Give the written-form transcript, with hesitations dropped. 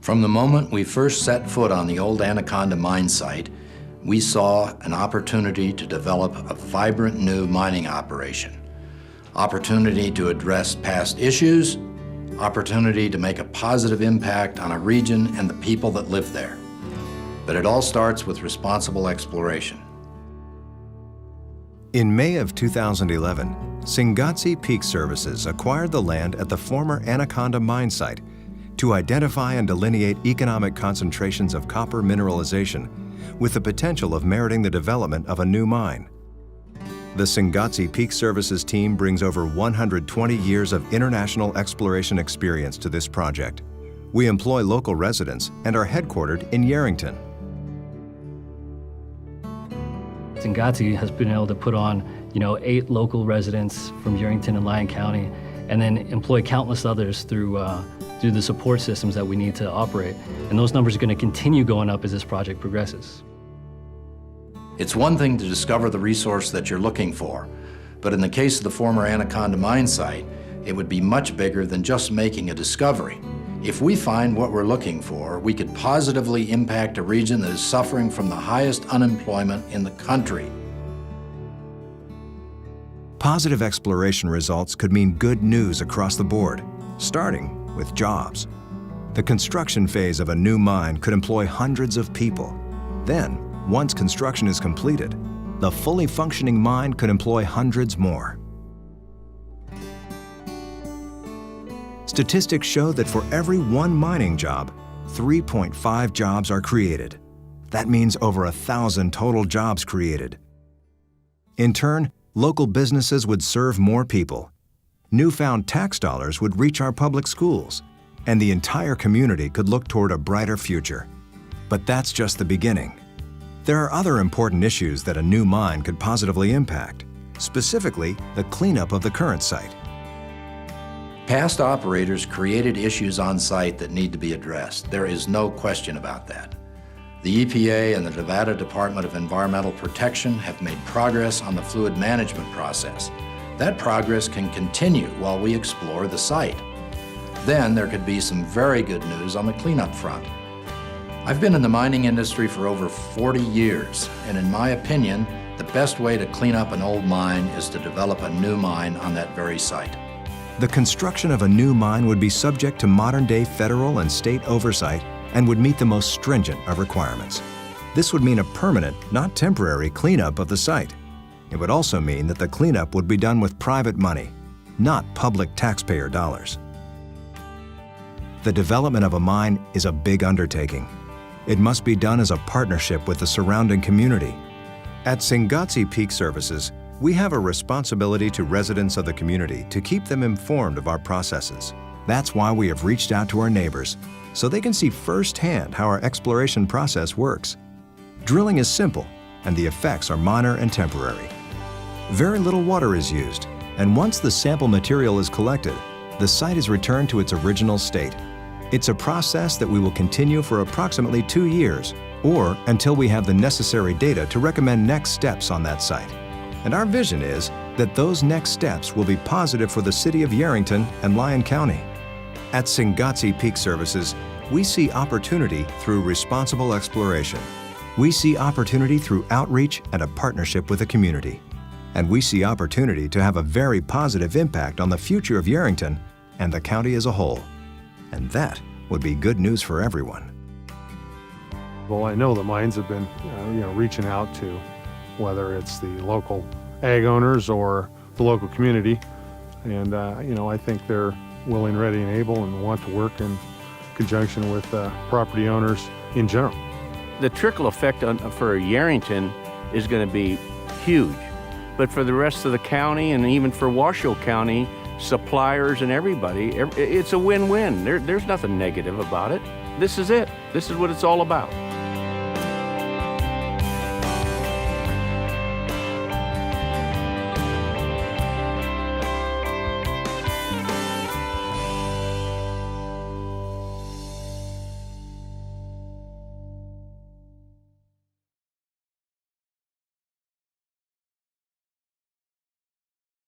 From the moment we first set foot on the old Anaconda mine site, we saw an opportunity to develop a vibrant new mining operation. Opportunity to address past issues, opportunity to make a positive impact on a region and the people that live there. But it all starts with responsible exploration. In May of 2011, Singatse Peak Services acquired the land at the former Anaconda mine site to identify and delineate economic concentrations of copper mineralization with the potential of meriting the development of a new mine. The Singatse Peak Services team brings over 120 years of international exploration experience to this project. We employ local residents and are headquartered in Yerington. Singatse has been able to put on, 8 local residents from Yerington and Lyon County, and then employ countless others through the support systems that we need to operate. And those numbers are going to continue going up as this project progresses. It's one thing to discover the resource that you're looking for, but in the case of the former Anaconda mine site, it would be much bigger than just making a discovery. If we find what we're looking for, we could positively impact a region that is suffering from the highest unemployment in the country. Positive exploration results could mean good news across the board, starting with jobs. The construction phase of a new mine could employ hundreds of people. Then, once construction is completed, the fully functioning mine could employ hundreds more. Statistics show that for every 1 mining job, 3.5 jobs are created. That means over 1,000 total jobs created. In turn, local businesses would serve more people. Newfound tax dollars would reach our public schools, and the entire community could look toward a brighter future. But that's just the beginning. There are other important issues that a new mine could positively impact, specifically the cleanup of the current site. Past operators created issues on site that need to be addressed. There is no question about that. The EPA and the Nevada Department of Environmental Protection have made progress on the fluid management process. That progress can continue while we explore the site. Then there could be some very good news on the cleanup front. I've been in the mining industry for over 40 years, and in my opinion, the best way to clean up an old mine is to develop a new mine on that very site. The construction of a new mine would be subject to modern-day federal and state oversight and would meet the most stringent of requirements. This would mean a permanent, not temporary, cleanup of the site. It would also mean that the cleanup would be done with private money, not public taxpayer dollars. The development of a mine is a big undertaking. It must be done as a partnership with the surrounding community. At Singatse Peak Services, we have a responsibility to residents of the community to keep them informed of our processes. That's why we have reached out to our neighbors, so they can see firsthand how our exploration process works. Drilling is simple, and the effects are minor and temporary. Very little water is used, and once the sample material is collected, the site is returned to its original state. It's a process that we will continue for approximately 2 years, or until we have the necessary data to recommend next steps on that site. And our vision is that those next steps will be positive for the city of Yerington and Lyon County. At Singatse Peak Services, we see opportunity through responsible exploration. We see opportunity through outreach and a partnership with the community. And we see opportunity to have a very positive impact on the future of Yerington and the county as a whole. And that would be good news for everyone. Well, I know the mines have been, reaching out to whether it's the local ag owners or the local community. And, I think they're willing, ready, and able and want to work in conjunction with property owners in general. The trickle effect for Yerington is going to be huge. But for the rest of the county and even for Washoe County, suppliers and everybody, it's a win-win. There's nothing negative about it. This is it. This is what it's all about.